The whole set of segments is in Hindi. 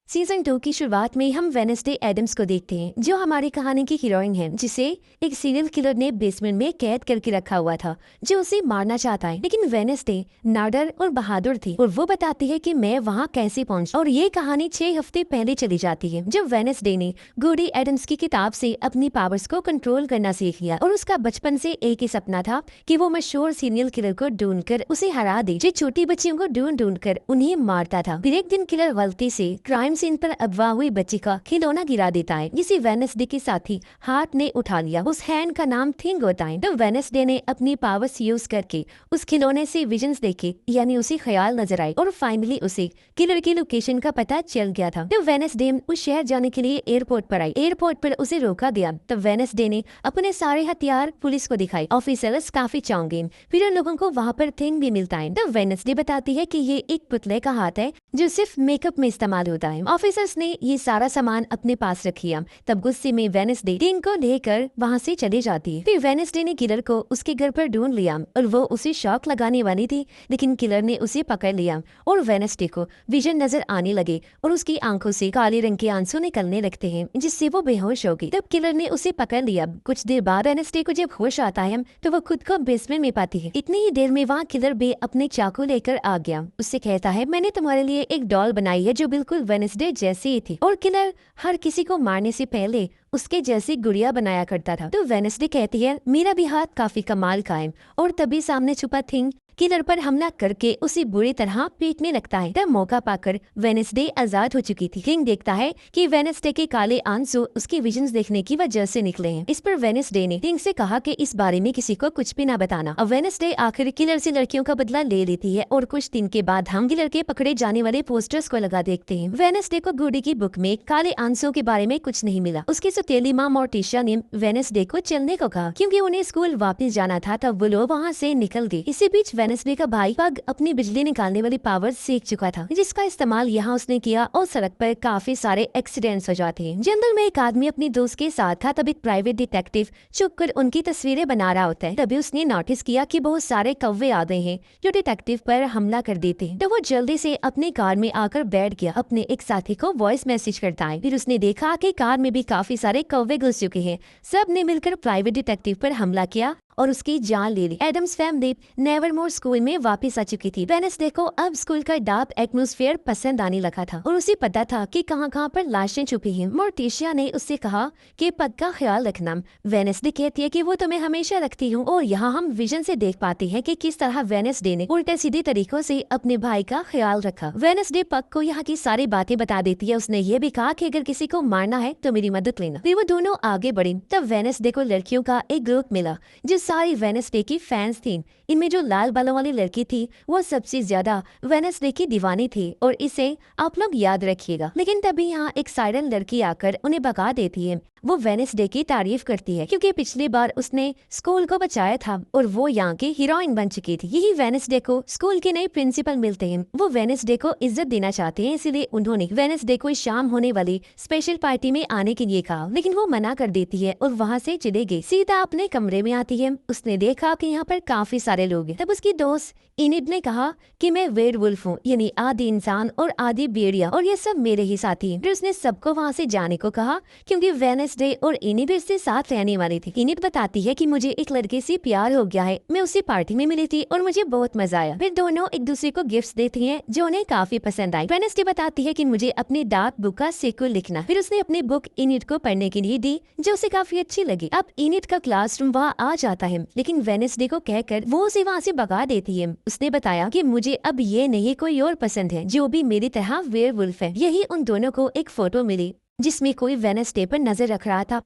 सीजन 2 की शुरुआत में हम वेडनेसडे एडम्स को देखते हैं, जो हमारी कहानी की हीरोइन है, जिसे एक सीरियल किलर ने बेसमेंट में कैद करके रखा हुआ था, जो उसे मारना चाहता है। लेकिन वेडनेसडे नाडर और बहादुर थी और वो बताती है कि मैं वहाँ कैसे पहुंची। और ये कहानी 6 हफ्ते पहले चली जाती है, जब वेडनेसडे ने गोडी एडम्स की किताब से अपनी पावर्स को कंट्रोल करना सीख लिया। और उसका बचपन से एक ही सपना था कि वो मशहूर सीरियल किलर को ढूंढकर उसे हरा दे, जो छोटी बच्चियों को ढूंढ ढूंढ कर उन्हें मारता था। फिर एक दिन किलर गलती से क्राइम सीन पर अगवा हुई बच्ची का खिलौना गिरा देता है, जिसे वेडनेसडे के साथी हार्ट ने उठा लिया। उस हैंड का नाम थिंग होता है। तो वेडनेसडे ने अपनी पावर्स यूज करके उस खिलौने से विजन्स देखे, यानी उसे ख्याल नजर आए, और फाइनली उसे किलर की लोकेशन का पता चल गया था। तो वेडनेसडे उस शहर जाने के लिए एयरपोर्ट पर आई। एयरपोर्ट पर उसे रोका गया। तो वेडनेसडे ने अपने सारे हथियार पुलिस को दिखाई। ऑफिसर्स काफी चौंके। फिर उन लोगों को वहाँ पर थिंग भी मिलता है। तो वेडनेसडे बताती है कि ये एक पुतले का हाथ है जो सिर्फ मेकअप में इस्तेमाल होता है। ऑफिसर्स ने ये सारा सामान अपने पास रख लिया। तब गुस्से में वेडनेसडे थिंग को लेकर वहाँ से चले जाती है। फिर वेडनेसडे ने किलर को उसके घर पर ढूंढ लिया और वो उसे शॉक लगाने वाली थी, लेकिन किलर ने उसे पकड़ लिया और वेडनेसडे को विजन नजर आने लगे और उसकी आंखों से काले रंग के आंसू निकलने लगते हैं, जिससे वो बेहोश हो गई। तब किलर ने उसे पकड़ लिया। कुछ देर बाद वेडनेसडे को जब होश आता है तो वो खुद को बेसमेंट में पाती है। इतनी ही देर में वहाँ किलर बे अपने चाकू लेकर आ गया। उससे कहता है, मैंने तुम्हारे लिए एक डॉल बनाई है जो बिल्कुल वेडनेसडे जैसी ही थी। और किलर हर किसी को मारने से पहले उसके जैसी गुड़िया बनाया करता था। तो वेडनेसडे कहती है, मेरा भी हाथ काफी कमाल का है। और तभी सामने छुपा थिंग किलर पर हमला करके उसे बुरी तरह पीटने लगता है। तब मौका पाकर वेडनेसडे आजाद हो चुकी थी। किंग देखता है कि वेडनेसडे के काले आंसू उसके विजन्स देखने की वजह से निकले हैं। इस पर वेडनेसडे ने किंग से कहा कि इस बारे में किसी को कुछ भी ना बताना। अब वेडनेसडे आखिर किलर से लड़कियों का बदला ले लेती है और कुछ दिन के बाद हम किलर के पकड़े जाने वाले पोस्टर्स को लगा देखते हैं। वेडनेसडे को गुडी की बुक में काले आंसू के बारे में कुछ नहीं मिला। उसकी सौतेली माँ मोर्टिशिया ने वेडनेसडे को चलने को कहा, क्योंकि उन्हें स्कूल वापस जाना था। तब वो लोग वहाँ से निकल गए। इसी बीच वेडनेसडे का भाई पग अपनी बिजली निकालने वाली पावर सीख चुका था, जिसका इस्तेमाल यहाँ उसने किया और सड़क पर काफी सारे एक्सीडेंट्स हो जाते हैं। जंगल में एक आदमी अपनी दोस्त के साथ था। तब एक प्राइवेट डिटेक्टिव छुप कर उनकी तस्वीरें बना रहा होता है। तभी उसने नोटिस किया कि बहुत सारे कौवे आ गए हैं जो डिटेक्टिव पर हमला कर देते हैं। तो वो जल्दी से अपनी कार में आकर बैठ गया। अपने एक साथी को वॉइस मैसेज करता है। फिर उसने देखा कि कार में भी काफी सारे कौवे घुस चुके हैं। सब ने मिलकर प्राइवेट डिटेक्टिव पर हमला किया और उसकी जान ले ली। एडम्स फैमिली नेवरमोर स्कूल में वापस आ चुकी थी। वेडनेसडे को अब स्कूल का डार्क एटमॉस्फेयर पसंद आने लगा था और उसे पता था कि कहां पर लाशें छुपी हैं। मोर्टिशिया ने उससे कहा कि पग का ख्याल रखना। वेडनेसडे कहती है कि वो तुम्हें हमेशा रखती हूँ। और यहाँ हम विजन से देख पाते हैं कि किस तरह वेडनेसडे ने उल्टे सीधे तरीकों से अपने भाई का ख्याल रखा। वेडनेसडे पग को यहाँ की सारी बातें बता देती है। उसने ये भी कहा कि अगर किसी को मारना है तो मेरी मदद लेना। फिर वो दोनों आगे बढ़े। तब वेडनेसडे को लड़कियों का एक ग्रुप मिला जो सारी वेडनेसडे की फैंस थी। इनमें जो लाल बालों वाली लड़की थी वो सबसे ज्यादा वेडनेसडे की दीवानी थी और इसे आप लोग याद रखिएगा। लेकिन तभी यहाँ एक साइरन लड़की आकर उन्हें भगा देती है। वो वेडनेसडे की तारीफ करती है क्योंकि पिछली बार उसने स्कूल को बचाया था और वो यहाँ की हीरोइन बन चुकी थी। यही वेडनेसडे को स्कूल के नए प्रिंसिपल मिलते हैं। वो वेडनेसडे को इज्जत देना चाहते हैं, इसीलिए उन्होंने वेडनेसडे को शाम होने वाली स्पेशल पार्टी में आने के लिए कहा, लेकिन वो मना कर देती है और वहाँ से चले गई। सीधा अपने कमरे में आती है। उसने देखा कि यहाँ पर काफी सारे लोग हैं। तब उसकी दोस्त इनिड ने कहा कि मैं वेयरवुल्फ हूँ, यानी आधी इंसान और आधी भेड़िया, और ये सब मेरे ही साथी हैं। फिर उसने सबको वहाँ से जाने को कहा क्योंकि वेडनेसडे और इनिड इससे साथ रहने वाली थी। इनिड बताती है कि मुझे एक लड़के से प्यार हो गया है। मैं उसी पार्टी में मिली थी और मुझे बहुत मजा आया। फिर दोनों एक दूसरे को गिफ्ट्स देती हैं जो उन्हें काफी पसंद आई। वेडनेसडे बताती है कि मुझे अपनी डार्क बुक का सीक्वल लिखना। फिर उसने अपनी बुक इनिड को पढ़ने के लिए दी, जो उसे काफी अच्छी लगी। अब इनिड का क्लासरूम वहाँ आ जाता है, लेकिन वेडनेसडे को कहकर वो उसे वहाँ से भगा देती है। उसने बताया कि मुझे अब ये नहीं कोई और पसंद है जो भी मेरी तरह वेयरवुल्फ है। यही उन दोनों को एक फोटो मिली जिसमें कोई वेडनेसडे पर नजर रख रहा था।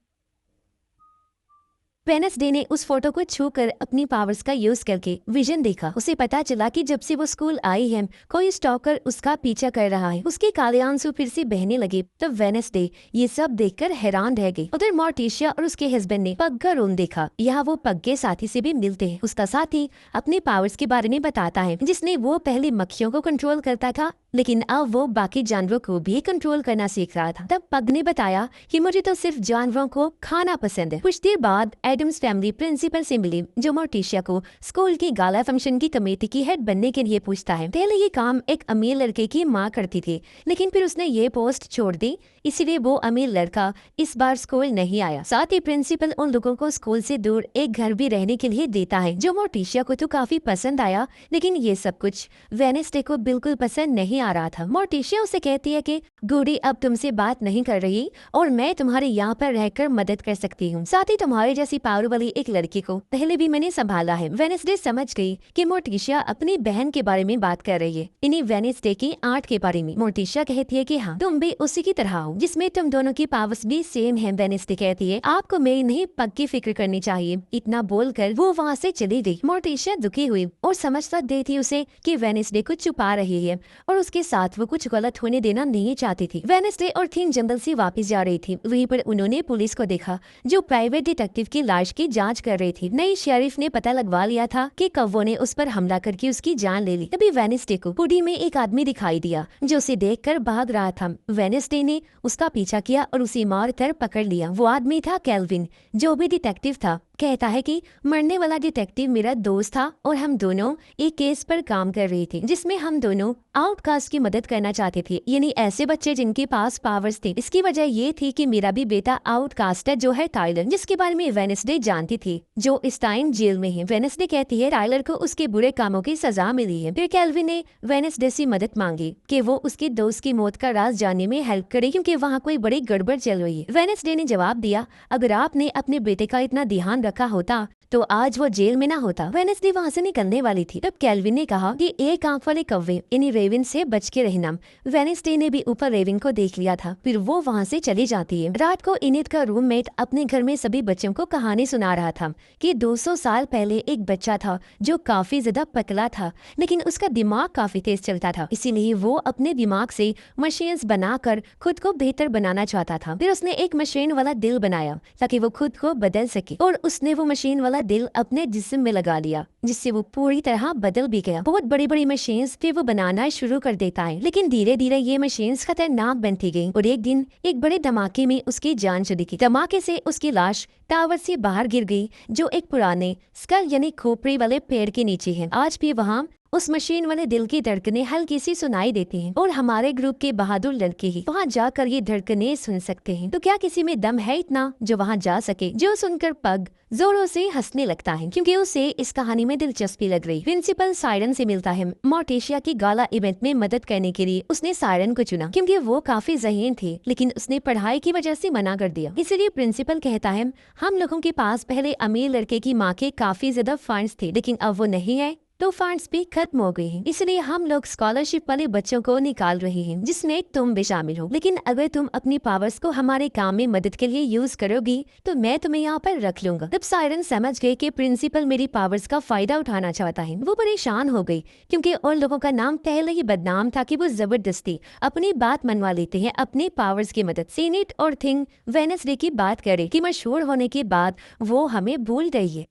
वेडनेसडे ने उस फोटो को छूकर अपनी पावर्स का यूज करके विजन देखा। उसे पता चला कि जब से वो स्कूल आई है कोई स्टॉकर उसका पीछा कर रहा है। उसके काले आंसू फिर से बहने लगे। तब वेडनेसडे ये सब देखकर हैरान रह गई। उधर मोर्टिशिया और उसके हस्बैंड ने पग का रूम देखा। यहाँ वो पग के साथी से भी मिलते हैं। उसका साथी अपने पावर्स के बारे में बताता है, जिसने वो पहले मक्खियों को कंट्रोल करता था, लेकिन अब वो बाकी जानवरों को भी कंट्रोल करना सीख रहा था। तब पग ने बताया कि मुझे तो सिर्फ जानवरों को खाना पसंद है। कुछ देर बाद एडम्स फैमिली प्रिंसिपल से मिली, जो मोर्टिशिया को स्कूल की गाला फंक्शन की कमेटी की हेड बनने के लिए पूछता है। पहले ये काम एक अमीर लड़के की माँ करती थी, लेकिन फिर उसने ये पोस्ट छोड़ दी, इसीलिए वो अमीर लड़का इस बार स्कूल नहीं आया। साथ ही प्रिंसिपल उन लोगों को स्कूल से दूर एक घर भी रहने के लिए देता है, जो मोर्टिशिया को तो काफी पसंद आया। लेकिन ये सब कुछ वेनेसडे को बिल्कुल पसंद नहीं आ रहा था। मोर्टिशिया उसे कहती है कि गुडी अब तुमसे बात नहीं कर रही और मैं तुम्हारे यहाँ पर रहकर मदद कर सकती हूँ। साथ ही तुम्हारे जैसी पावर वाली एक लड़की को पहले भी मैंने संभाला है। वेनेसडे समझ गई कि मोर्टिशिया अपनी बहन के बारे में बात कर रही है, इन्हीं वेनेसडे की आर्ट के बारे में। मोर्टिशिया कहती है कि हाँ, तुम भी उसी की तरह हो जिसमें तुम दोनों की पावर्स भी सेम है। वेनेसडे कहती है आपको मेरी नहीं पग की फिक्र करनी चाहिए। इतना बोलकर वो वहाँ से चली गई। मोर्टिशिया दुखी हुई और समझता देती उसे कि वेनेसडे को छुपा रही है और उसके साथ वो कुछ गलत होने देना नहीं चाहती थी। वेनेसडे और थिंग जंगल से वापस जा रही थी। वहीं पर उन्होंने पुलिस को देखा, जो प्राइवेट डिटेक्टिव की लाश की जांच कर रही थी। नई शेरिफ ने पता लगवा लिया था कि कौवों ने उस पर हमला करके उसकी जान ले ली। तभी वेनेसडे को पुडी में एक आदमी दिखाई दिया जो उसे देखकर भाग रहा था। वेनेसडे ने उसका पीछा किया और उसे मारकर पकड़ लिया। वो आदमी था केल्विन, जो भी डिटेक्टिव था। कहता है कि मरने वाला डिटेक्टिव मेरा दोस्त था और हम दोनों एक केस पर काम कर रहे थे जिसमें हम दोनों आउटकास्ट की मदद करना चाहते थे, यानी ऐसे बच्चे जिनके पास पावर्स थे। इसकी वजह ये थी कि मेरा भी बेटा आउटकास्ट है, जो है टाइलर, जिसके बारे में वेनेसडे जानती थी, जो इस टाइम जेल में है। वेनेसडे कहती है टाइलर को उसके बुरे कामों की सजा मिली है। फिर केल्विन ने वेनेसडे से मदद मांगी कि वो उसके दोस्त की मौत का राज जानने में हेल्प करे, क्योंकि वहाँ कोई बड़ी गड़बड़ चल रही है। वेनेसडे ने जवाब दिया, अगर आपने अपने बेटे का इतना ध्यान रखा होता तो आज वो जेल में ना होता। वेनेसडे वहाँ से निकलने वाली थी, तब केल्विन ने कहा कि एक आंख वाले कौवे यानी रेविन से बच के रहना। वेनेसडे ने भी ऊपर रेविन को देख लिया था। फिर वो वहाँ से चली जाती है। रात को इनिट का रूममेट अपने घर में सभी बच्चों को कहानी सुना रहा था कि 200 साल पहले एक बच्चा था जो काफी ज्यादा पतला था, लेकिन उसका दिमाग काफी तेज चलता था। इसीलिए वो अपने दिमाग से मशीन्स बनाकर खुद को बेहतर बनाना चाहता था। फिर उसने एक मशीन वाला दिल बनाया ताकि वो खुद को बदल सके, और उसने वो मशीन वाला दिल अपने जिस्म में लगा लिया, जिससे वो पूरी तरह बदल भी गया। बहुत बड़ी बड़ी मशीन्स फिर वो बनाना शुरू कर देता है, लेकिन धीरे धीरे ये मशीन्स खतरनाक बनती गई और एक दिन एक बड़े धमाके में उसकी जान चली गई। धमाके से उसकी लाश टावर से बाहर गिर गई, जो एक पुराने स्कल यानी खोपड़ी वाले पेड़ के नीचे है। आज भी वहाँ उस मशीन वाले दिल की धड़कनें हल्की सी सुनाई देती हैं और हमारे ग्रुप के बहादुर लड़के ही वहाँ जाकर ये धड़कनें सुन सकते हैं। तो क्या किसी में दम है इतना जो वहाँ जा सके? जो सुनकर पग जोरों से हंसने लगता है, क्योंकि उसे इस कहानी में दिलचस्पी लग रही। प्रिंसिपल सायरन से मिलता है। मोर्टिशिया की गाला इवेंट में मदद करने के लिए उसने सायरन को चुना, क्योंकि वो काफी ज़हीन थे, लेकिन उसने पढ़ाई की वजह से मना कर दिया। इसीलिए प्रिंसिपल कहता है हम लोगों के पास पहले अमीर लड़के की माँ के काफी ज्यादा फंड्स थे, लेकिन अब वो नहीं है तो फंड्स भी खत्म हो गए हैं। इसलिए हम लोग स्कॉलरशिप वाले बच्चों को निकाल रहे हैं, जिसमें तुम भी शामिल हो। लेकिन अगर तुम अपनी पावर्स को हमारे काम में मदद के लिए यूज करोगी तो मैं तुम्हें यहाँ पर रख लूंगा। तब सायरन समझ गए कि प्रिंसिपल मेरी पावर्स का फायदा उठाना चाहता है। वो परेशान हो गई, क्योंकि और लोगों का नाम पहले ही बदनाम था कि वो जबरदस्ती अपनी बात मनवा लेते हैं अपनी पावर्स की मदद से। इनिट और थिंग वेनेसडे की बात करे कि मशहूर होने के बाद वो हमें भूल गई है।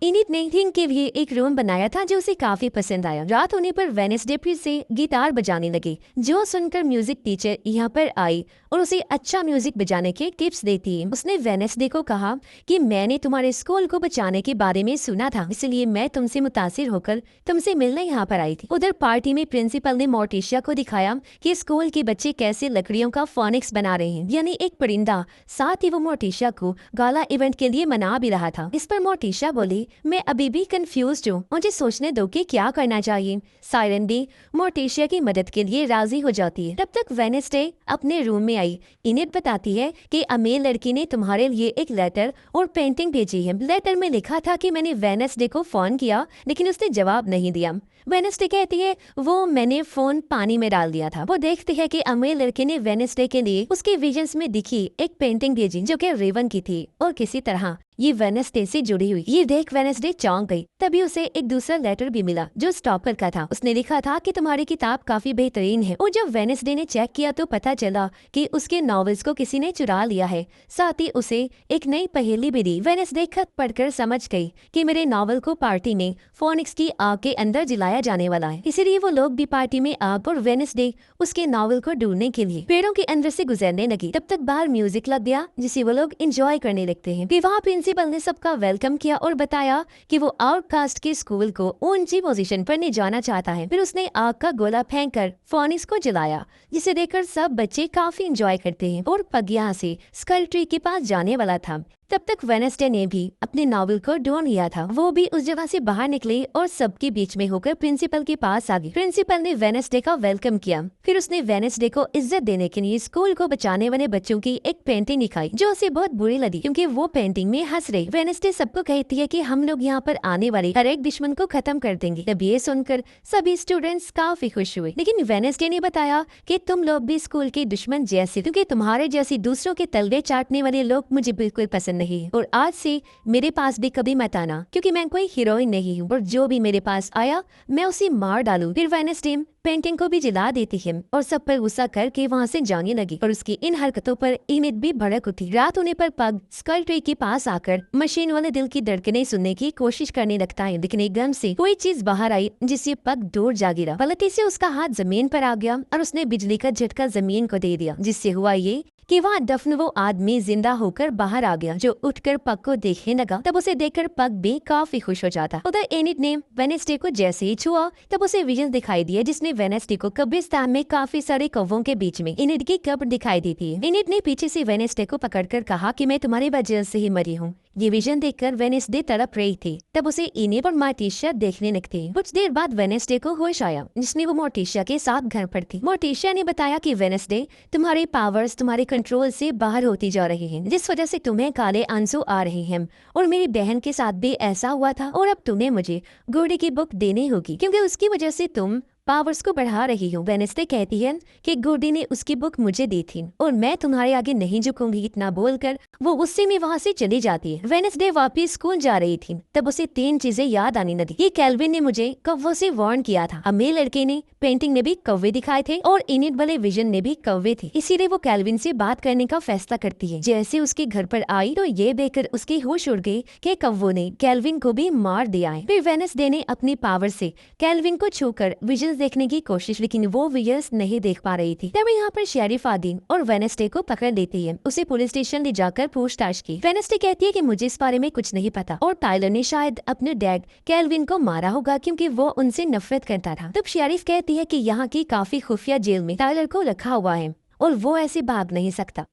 इनिट ने थिंग के लिए एक रूम बनाया था जो उसे काफी पसंद आया। रात होने पर वेनेसडे फिर से गिटार बजाने लगी, जो सुनकर म्यूजिक टीचर यहाँ पर आई और उसे अच्छा म्यूजिक बजाने के टिप्स देती है। उसने वेनेसडे को कहा कि मैंने तुम्हारे स्कूल को बचाने के बारे में सुना था, इसलिए मैं तुमसे मुतासिर होकर तुमसे मिलने यहाँ पर आई थी। उधर पार्टी में प्रिंसिपल ने मोर्टिशिया को दिखाया कि स्कूल के बच्चे कैसे लकड़ियों का फोनिक्स बना रहे हैं, यानी एक परिंदा। साथ ही वो मोर्टिशिया को गाला इवेंट के लिए मना भी रहा था। इस पर मोर्टिशिया बोली मैं अभी भी कंफ्यूज्ड हूँ, मुझे सोचने दो कि क्या करना चाहिए। सायरन भी मोर्टिशिया की मदद के लिए राजी हो जाती है। तब तक वेनेसडे अपने रूम में आई। इनिट बताती है कि अमीर लड़की ने तुम्हारे लिए एक लेटर और पेंटिंग भेजी है। लेटर में लिखा था कि मैंने वेनेसडे को फोन किया, लेकिन उसने जवाब नहीं दिया। वेनेसडे कहती है वो मैंने फोन पानी में डाल दिया था। वो देखती है कि अमीर लड़के ने वेनेसडे के लिए उसके विजन्स में दिखी एक पेंटिंग भेजी जो कि रेवन की थी और किसी तरह ये वेनेसडे से जुड़ी हुई। ये देख वेनेसडे चौंक गई। तभी उसे एक दूसरा लेटर भी मिला जो स्टॉपर का था। उसने लिखा था कि तुम्हारी किताब काफी बेहतरीन है। और जब वेनेसडे ने चेक किया तो पता चला कि उसके नॉवेल्स को किसी ने चुरा लिया है। साथ ही उसे एक नई पहेली भी दी। वेनेसडे खत पढ़कर समझ गई कि मेरे नॉवल को पार्टी में फोनिक्स की आग के अंदर जलाया बुलाया जाने वाला है, इसीलिए वो लोग भी पार्टी में आग और वेडनेसडे उसके नॉवल को ढूंढने के लिए पेड़ों के अंदर से गुजरने लगी। तब तक बाहर म्यूजिक लग गया जिसे वो लोग एंजॉय करने लगते हैं। फिर वहाँ प्रिंसिपल ने सबका वेलकम किया और बताया कि वो आउटकास्ट के स्कूल को ऊंची पोजीशन पर ले जाना चाहता है। फिर उसने आग का गोला फेंककर फर्नेस को जलाया, जिसे देखकर सब बच्चे काफी एंजॉय करते हैं और पग यहाँ से स्कल ट्री के पास जाने वाला था। तब तक वेडनेसडे ने भी अपने नॉवल को ढूंढ लिया था। वो भी उस जगह से बाहर निकली और सबके बीच में होकर प्रिंसिपल के पास आ गई। प्रिंसिपल ने वेडनेसडे का वेलकम किया। फिर उसने वेडनेसडे को इज्जत देने के लिए स्कूल को बचाने वाले बच्चों की एक पेंटिंग दिखाई, जो उसे बहुत बुरी लगी क्योंकि वो पेंटिंग में हंस रही। वेडनेसडे सबको कहती है कि हम लोग यहाँ पर आने वाले हर एक दुश्मन को खत्म कर देंगे। तब ये सुनकर सभी स्टूडेंट्स काफी खुश हुए, लेकिन वेडनेसडे ने बताया कि तुम लोग भी स्कूल के दुश्मन जैसे, क्योंकि तुम्हारे जैसे दूसरों के तलवे चाटने वाले लोग मुझे बिल्कुल पसंद नहीं, और आज से मेरे पास भी कभी मत आना क्योंकि मैं कोई हीरोइन नहीं हूँ, और जो भी मेरे पास आया मैं उसे मार डालूं। फिर वेडनेसडे पेंटिंग को भी जला देती है और सब पर गुस्सा करके वहाँ से जाने लगी, और उसकी इन हरकतों पर इनिट भी भड़क उठी। रात होने पर पग स्कल ट्री के पास आकर मशीन वाले दिल की धड़कनें सुनने की कोशिश करने लगता है, लेकिन एकदम से कोई चीज बाहर आई जिससे पग दूर जा गिरा। गलती से उसका हाथ जमीन पर आ गया और उसने बिजली का झटका जमीन को दे दिया, जिससे हुआ ये कि वहाँ दफन वो आदमी जिंदा होकर बाहर आ गया, जो उठकर पग को देखने लगा। तब उसे देखकर पग भी काफी खुश हो जाता। उधर एनिट ने वेडनेसडे को जैसे ही छुआ तब उसे विजन दिखाई दिया, जिसने वेडनेसडे को कब्रिस्तान में काफी सारे कौवों के बीच में एनिट की कब्र दिखाई दी थी। एनिट ने पीछे से वेडनेसडे को पकड़कर कहा कि मैं तुम्हारी वजह से ही मरी हूँ। ये विजन देखकर वेडनेसडे तड़प रही थी। तब उसे एनिट और मोर्टिशिया देखने लगते। कुछ देर बाद वेडनेसडे को होश आया, जिसने वो मोर्टिशिया के साथ घर पर थी। मोर्टिशिया ने बताया कि वेडनेसडे, तुम्हारे पावर्स तुम्हारे कंट्रोल से बाहर होती जा रही हैं, जिस वजह से तुम्हें काले आंसू आ रहे हैं, और मेरी बहन के साथ भी ऐसा हुआ था, और अब तुम्हें मुझे घोड़े की बुक देनी होगी क्योंकि उसकी वजह से तुम पावर्स को बढ़ा रही हूँ। वेडनेसडे कहती है कि गुड्डी ने उसकी बुक मुझे दी थी और मैं तुम्हारे आगे नहीं झुकूंगी। इतना बोलकर वो गुस्से में वहाँ से चली जाती है। वेडनेसडे वापस स्कूल जा रही थी, तब उसे 3 चीजें याद आने लगी। ये कैल्विन ने मुझे कौवों से वार्न किया था, अमीर लड़के ने पेंटिंग में भी कौवे दिखाए थे, और इनिट वाले विजन में भी कौवे थे। इसीलिए वो कैल्विन से बात करने का फैसला करती है। जैसे उसके घर पर आई तो ये देखकर उसकी होश उड़ गई कि कौवों ने कैल्विन को भी मार दिया है। फिर वेडनेसडे ने अपनी पावर से कैल्विन को छूकर विजन देखने की कोशिश, लेकिन वो विजल्स नहीं देख पा रही थी। तब यहाँ पर शेरिफ आदि और वेडनेसडे को पकड़ लेती है। उसे पुलिस स्टेशन ले जाकर पूछताछ की। वेडनेसडे कहती है कि मुझे इस बारे में कुछ नहीं पता, और टाइलर ने शायद अपने डैड कैल्विन को मारा होगा क्योंकि वो उनसे नफरत करता था। तब शेरिफ कहती है कि यहाँ की काफी खुफिया जेल में टाइलर को रखा हुआ है और वो ऐसे भाग नहीं सकता।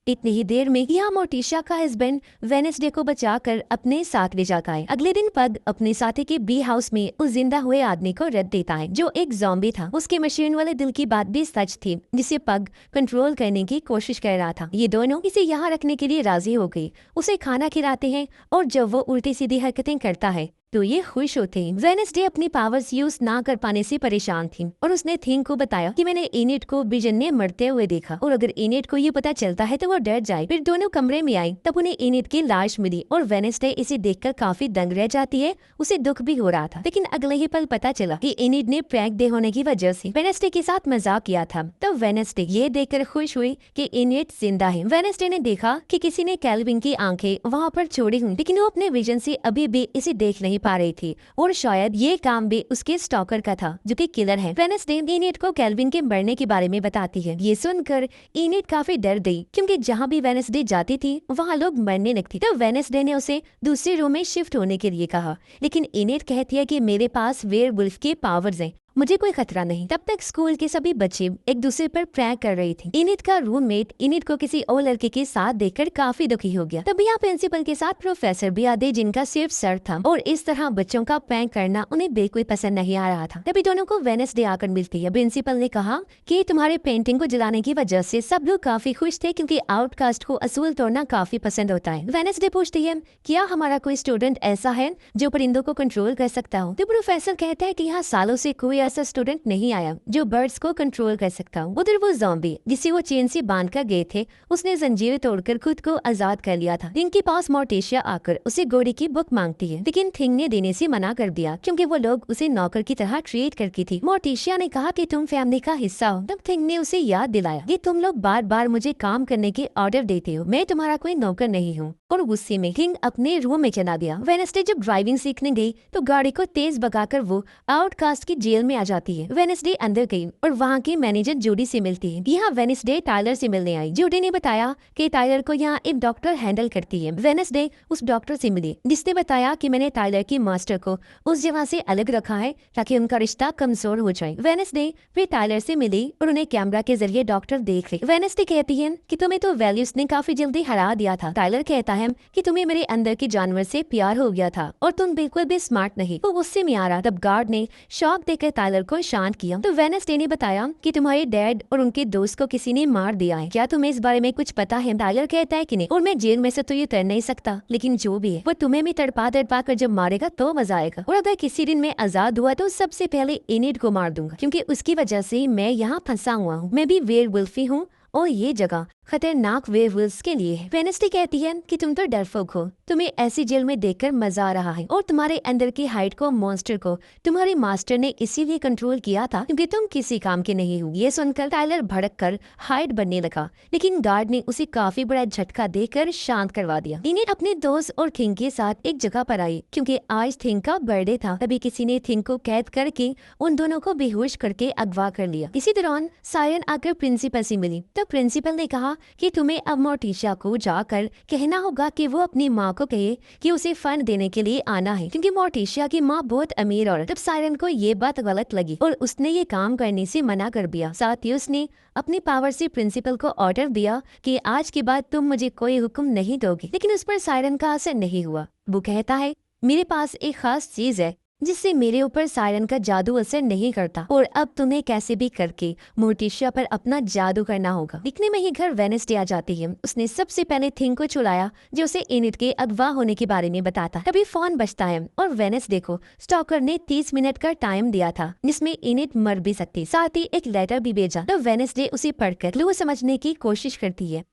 इतनी ही देर में यहाँ मोर्टिशिया का हस्बैंड वेडनेसडे को बचाकर अपने साथ ले जाता है। अगले दिन पग अपने साथी के बी हाउस में उस जिंदा हुए आदमी को रद्द देता है, जो एक ज़ॉम्बी था। उसके मशीन वाले दिल की बात भी सच थी, जिसे पग कंट्रोल करने की कोशिश कर रहा था। ये दोनों इसे यहाँ रखने के लिए राजी हो गई। उसे खाना खिलाते हैं और जब वो उल्टी सीधी हरकतें करता है तो ये खुश होते हैं। वेडनेसडे अपनी पावर्स यूज ना कर पाने से परेशान थी, और उसने थिंग को बताया कि मैंने इनिट को विजन ने मरते हुए देखा, और अगर इनिट को ये पता चलता है तो वो डर जाए। फिर दोनों कमरे में आई, तब उन्हें इनिट की लाश मिली, और वेडनेसडे इसे देखकर काफी दंग रह जाती है। उसे दुख भी हो रहा था, लेकिन अगले ही पल पता चला कि इनिट ने प्रैंक डे होने की वजह से वेडनेसडे के साथ मजाक किया था। तब वेडनेसडे ये देखकर खुश हुई कि इनिट जिंदा है। वेडनेसडे ने देखा कि किसी ने कैल्विन की आंखें वहाँ पर छोड़ी हुई, लेकिन वो अपने विजन से अभी भी इसे देख नहीं पा रही थी, और शायद ये काम भी उसके स्टॉकर का था, जो कि किलर है। वेडनेसडे इनिट को कैल्विन के मरने के बारे में बताती है। ये सुनकर इनिट काफी डर गई, क्योंकि जहाँ भी वेडनेसडे जाती थी वहाँ लोग मरने लगते। तो वेडनेसडे ने उसे दूसरे रूम में शिफ्ट होने के लिए कहा, लेकिन इनिट कहती है कि मेरे पास वेयरवुल्फ के पावर्स हैं, मुझे कोई खतरा नहीं। तब तक स्कूल के सभी बच्चे एक दूसरे पर प्रैंक कर रही थी। इनिट का रूममेट इनिट को किसी और लड़के के साथ देखकर काफी दुखी हो गया। तब यहाँ प्रिंसिपल के साथ प्रोफेसर भी आते, जिनका सिर्फ सर था, और इस तरह बच्चों का प्रैंक करना उन्हें बिल्कुल पसंद नहीं आ रहा था। तभी दोनों को वेडनेसडे आकर मिलती है। प्रिंसिपल ने कहा कि तुम्हारे पेंटिंग को जलाने की वजह से सब लोग काफी खुश थे, क्योंकि आउटकास्ट को असूल तोड़ना काफी पसंद होता है। वेडनेसडे पूछती है, क्या हमारा कोई स्टूडेंट ऐसा है जो परिंदों को कंट्रोल कर सकता हो? तो प्रोफेसर कहता है कि यहाँ सालों से कोई ऐसा स्टूडेंट नहीं आया जो बर्ड्स को कंट्रोल कर सकता हो। उधर वो ज़ॉम्बी जिसे वो चेन से बांध कर गए थे, उसने जंजीर तोड़कर खुद को आजाद कर लिया था। थिंग के पास मोर्टिशिया आकर उसे घोड़े की बुक मांगती है, लेकिन थिंग ने देने से मना कर दिया, क्योंकि वो लोग उसे नौकर की तरह ट्रीट करती थी। मोर्टिशिया ने कहा कि तुम फैमिली का हिस्सा हो। तब थिंग ने उसे याद दिलाया कि तुम लोग बार बार मुझे काम करने के ऑर्डर देते हो, मैं तुम्हारा कोई नौकर नहीं हूँ। और गुस्से में थिंग अपने रूम में चला गया। वेडनेसडे जब ड्राइविंग सीखने गई तो गाड़ी को तेज भगाकर वो आउटकास्ट की जेल में आ जाती है। वेडनेसडे अंदर गई और वहाँ की मैनेजर जूडी से मिलती है। यहाँ वेडनेसडे टाइलर से मिलने आई। जूडी ने बताया कि टाइलर को यहाँ एक डॉक्टर हैंडल करती है। वेडनेसडे उस डॉक्टर से मिली जिसने बताया कि मैंने टाइलर की मास्टर को उस जगह से अलग रखा है ताकि उनका रिश्ता कमजोर हो जाए। वेडनेसडे फिर टाइलर से मिली और उन्हें कैमरा के जरिए डॉक्टर देख रही। वेडनेसडे कहती है कि तुम्हें तो वैल्यूज ने काफी जल्दी हरा दिया था। टाइलर कहता है कि तुम्हें मेरे अंदर के जानवर से प्यार हो गया था और तुम बिल्कुल भी स्मार्ट नहीं। वो गुस्से में आ रहा। तब गार्ड ने शॉक देकर टाइलर को शांत किया। तो वेडनेसडे ने बताया कि तुम्हारे डैड और उनके दोस्त को किसी ने मार दिया है। क्या तुम्हें इस बारे में कुछ पता है? टाइलर कहता है कि नहीं, और मैं जेल में से तो ये कर नहीं सकता, लेकिन जो भी है वो तुम्हें भी तड़पा तड़पा कर जब मारेगा तो मजा आएगा। और अगर किसी दिन मैं आजाद हुआ तो सबसे पहले एनिड को मार दूंगा, क्योंकि उसकी वजह से मैं यहाँ फंसा हुआ हूँ। मैं भी वेयरवुल्फ हूँ और ये जगह खतरनाक वेयरवुल्व्स के लिए है। वेडनेसडे कहती है कि तुम तो डरपोक हो, तुम्हें ऐसी जेल में देखकर मजा आ रहा है और तुम्हारे अंदर की हाइट को, मॉन्स्टर को तुम्हारे मास्टर ने इसीलिए कंट्रोल किया था क्योंकि तुम किसी काम के नहीं हो। ये सुनकर टाइलर भड़क कर हाइड बनने लगा, लेकिन गार्ड ने उसे काफी बड़ा झटका देकर शांत करवा दिया। इन्हें अपने दोस्त और थिंग के साथ एक जगह पर आई क्योंकि आज थिंग का बर्थडे था। तभी किसी ने थिंग को कैद करके उन दोनों को बेहोश करके अगवा कर लिया। इसी दौरान सायरन आकर प्रिंसिपल से मिली। तो प्रिंसिपल ने कहा कि तुम्हें अब मोर्टिशिया को जाकर कहना होगा कि वो अपनी माँ को कहे कि उसे फंड देने के लिए आना है, क्योंकि मोर्टिशिया की माँ बहुत अमीर औरत। तब सायरन को ये बात गलत लगी और उसने ये काम करने से मना कर दिया। साथ ही उसने अपनी पावर से प्रिंसिपल को ऑर्डर दिया कि आज के बाद तुम मुझे कोई हुक्म नहीं दोगे, लेकिन उस पर सायरन का असर नहीं हुआ। वो कहता है मेरे पास एक खास चीज है जिससे मेरे ऊपर सायरन का जादू असर नहीं करता और अब तुम्हें कैसे भी करके मोर्टिशिया पर अपना जादू करना होगा। दिखने में ही घर वेडनेसडे आ जाती है। उसने सबसे पहले थिंग को चुराया जो उसे एनिड के अगवा होने के बारे में बताता। तभी फोन बजता है और वेडनेसडे को स्टॉकर ने 30 मिनट का टाइम दिया था जिसमें एनिड मर भी सकती, साथ ही एक लेटर भी भेजा। तो वेडनेसडे उसे पढ़कर क्लू समझने की कोशिश करती है।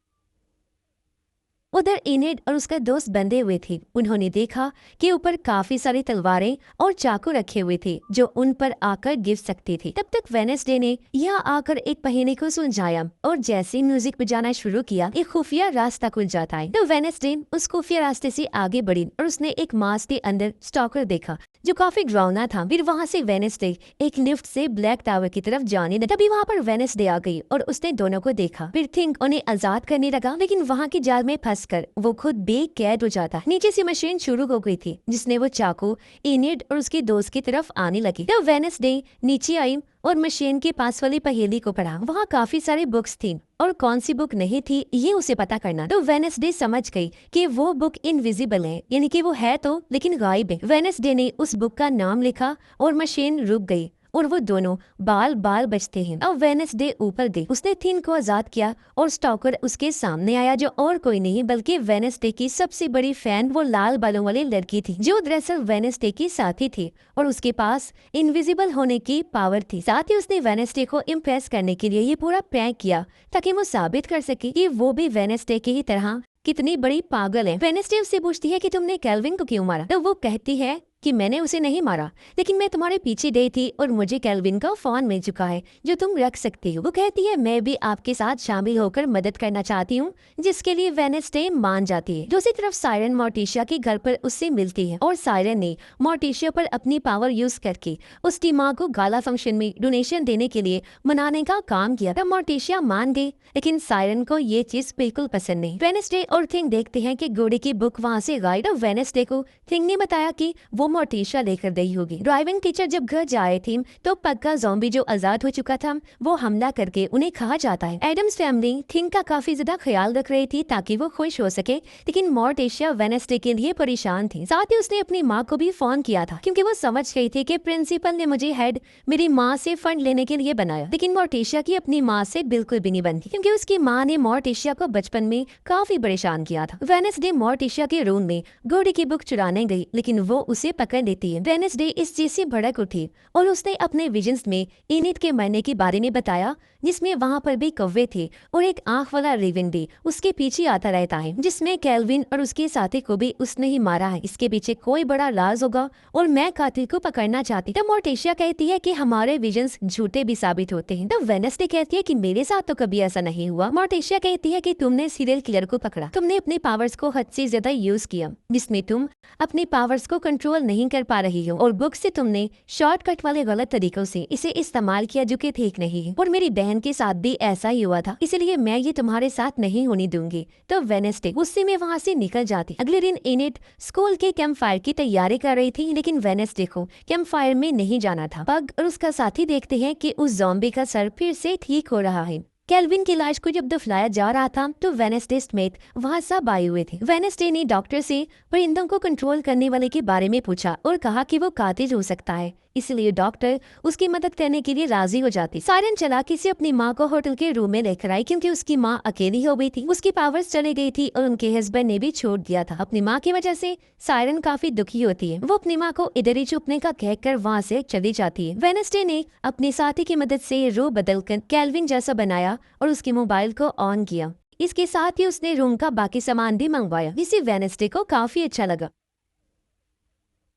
उधर एनिड और उसका दोस्त बंधे हुए थे। उन्होंने देखा कि ऊपर काफी सारी तलवारें और चाकू रखे हुए थे जो उन पर आकर गिर सकते थे। तब तक वेडनेसडे ने यहाँ आकर एक पहिए को सुलझाया और जैसे म्यूजिक बजाना शुरू किया एक खुफिया रास्ता खुल जाता है। तो वेडनेसडे उस खुफिया रास्ते से आगे बढ़ी और उसने एक मास्क के अंदर स्टॉकर देखा जो काफी डरावना था। फिर वहाँ से वेडनेसडे एक लिफ्ट से ब्लैक टावर की तरफ जाने लगा। तभी वहाँ पर वेडनेसडे आ गई और उसने दोनों को देखा। फिर थिंक उन्हें आजाद करने लगा, लेकिन वहाँ की जाल में फंसकर वो खुद बेकैद हो जाता। नीचे से मशीन शुरू हो गई थी जिसने वो चाकू एनिड और उसके दोस्त की तरफ आने लगी। तो वेडनेसडे नीचे आई और मशीन के पास वाली पहेली को पढ़ा। वहाँ काफी सारी बुक्स थी और कौन सी बुक नहीं थी ये उसे पता करना। तो वेडनेसडे समझ गई कि वो बुक इनविजिबल है, यानी कि वो है तो लेकिन गायब है। वेडनेसडे ने उस बुक का नाम लिखा और मशीन रुक गई और वो दोनों बाल बाल बचते हैं। अब वेडनेसडे ऊपर गई, उसने थिन को आजाद किया और स्टॉकर उसके सामने आया जो और कोई नहीं बल्कि वेडनेसडे की सबसे बड़ी फैन वो लाल बालों वाली लड़की थी जो दरअसल वेडनेसडे की साथी थी और उसके पास इनविजिबल होने की पावर थी। साथ ही उसने वेडनेसडे को इम्प्रेस करने के लिए ये पूरा प्रैंक किया ताकि वो साबित कर सके कि वो भी वेडनेसडे की ही तरह कितनी बड़ी पागल है। वेडनेसडे उससे पूछती है कि तुमने कैल्विन को क्यों मारा? तो वो कहती है कि मैंने उसे नहीं मारा, लेकिन मैं तुम्हारे पीछे गई थी और मुझे कैल्विन का फोन मिल चुका है जो तुम रख सकती हो। वो कहती है मैं भी आपके साथ शामिल होकर मदद करना चाहती हूँ, जिसके लिए वेडनेसडे मान जाती है। दूसरी तरफ सायरन मोर्टिशिया के घर पर उससे मिलती है और सायरन ने मोर्टिशिया पर अपनी पावर यूज करके उसकी माँ को गाला फंक्शन में डोनेशन देने के लिए मनाने का काम किया। तब मोर्टिशिया मान गई, लेकिन सायरन को ये चीज बिल्कुल पसंद नहीं। वेडनेसडे और थिंग देखते हैं कि घोड़े की बुक वहाँ से गायब। वेडनेसडे को थिंग ने बताया कि वो मोर्टिशिया लेकर गई होगी। ड्राइविंग टीचर जब घर जाए थे तो पक्का ज़ॉम्बी जो आजाद हो चुका था वो हमला करके उन्हें खा जाता है। एडम्स फैमिली थिंग का काफी ज्यादा ख्याल रख रही थी ताकि वो खुश हो सके, लेकिन मोर्टिशिया वेडनेसडे के लिए परेशान थी। साथ ही उसने अपनी माँ को भी फोन किया था क्योंकि वो समझ गई थी कि प्रिंसिपल ने मुझे हेड मेरी माँ से फंड लेने के लिए बनाया, लेकिन मोर्टिशिया की अपनी माँ से बिल्कुल भी नहीं बनती क्योंकि उसकी माँ ने मोर्टिशिया को बचपन में काफी परेशान किया था। वेडनेसडे मोर्टिशिया के रूम में घोड़े की बुक चुराने गई, लेकिन वो उसे पकड़ लेती है। वेडनेसडे इस चीज से भड़क उठी और उसने अपने विजन्स में एनिट के मरने के बारे में बताया, जिसमें वहाँ पर भी कौवे थे और एक आंख वाला रेवन भी उसके पीछे आता रहता है, जिसमें केल्विन और उसके साथी को भी उसने ही मारा है। इसके पीछे कोई बड़ा राज होगा और मैं कातिल को पकड़ना चाहती। तब मोर्टिशिया कहती है कि हमारे विजन्स झूठे भी साबित होते हैं। तब वेडनेसडे कहती है कि मेरे साथ तो कभी ऐसा नहीं हुआ। मोर्टिशिया कहती है कि तुमने सीरियल किलर को पकड़ा, तुमने अपने पावर्स को हद से ज्यादा यूज किया, जिसमें तुम अपने पावर्स को कंट्रोल नहीं कर पा रही हो, और बुक से तुमने शॉर्टकट वाले गलत तरीकों से इसे इस्तेमाल किया जो कि ठीक नहीं है। और मेरी बहन के साथ भी ऐसा ही हुआ था, इसलिए मैं ये तुम्हारे साथ नहीं होने दूंगी। तो वेडनेसडे गुस्से में वहाँ से निकल जाती। अगले दिन एनिट स्कूल के कैंप फायर की तैयारी कर रही थी, लेकिन वेडनेसडे को कैंप फायर में नहीं जाना था। पग और उसका साथी देखते हैं कि उस ज़ॉम्बी का सर फिर से ठीक हो रहा है। केल्विन की लाश को जब दफनाया जा रहा था तो वेडनेसडे समेत वहाँ सब आए हुए थे। वेडनेसडे ने डॉक्टर से परिंदों को कंट्रोल करने वाले के बारे में पूछा और कहा कि वो कातिल हो सकता है, इसलिए डॉक्टर उसकी मदद करने के लिए राजी हो जाती। सायरन चालाकी से अपनी माँ को होटल के रूम में लेकर आई, क्योंकि उसकी माँ अकेली हो गई थी, उसकी पावर्स चली गई थी और उनके हस्बैंड ने भी छोड़ दिया था। अपनी माँ की वजह से सायरन काफी दुखी होती है। वो अपनी माँ को इधर ही चुपने का कहकर वहाँ से चली जाती है। वेडनेसडे ने अपने साथी की मदद से रूप बदलकर केल्विन जैसा बनाया और उसके मोबाइल को ऑन किया। इसके साथ ही उसने रूम का बाकी सामान भी मंगवाया, जिसे वेडनेसडे को काफी अच्छा लगा।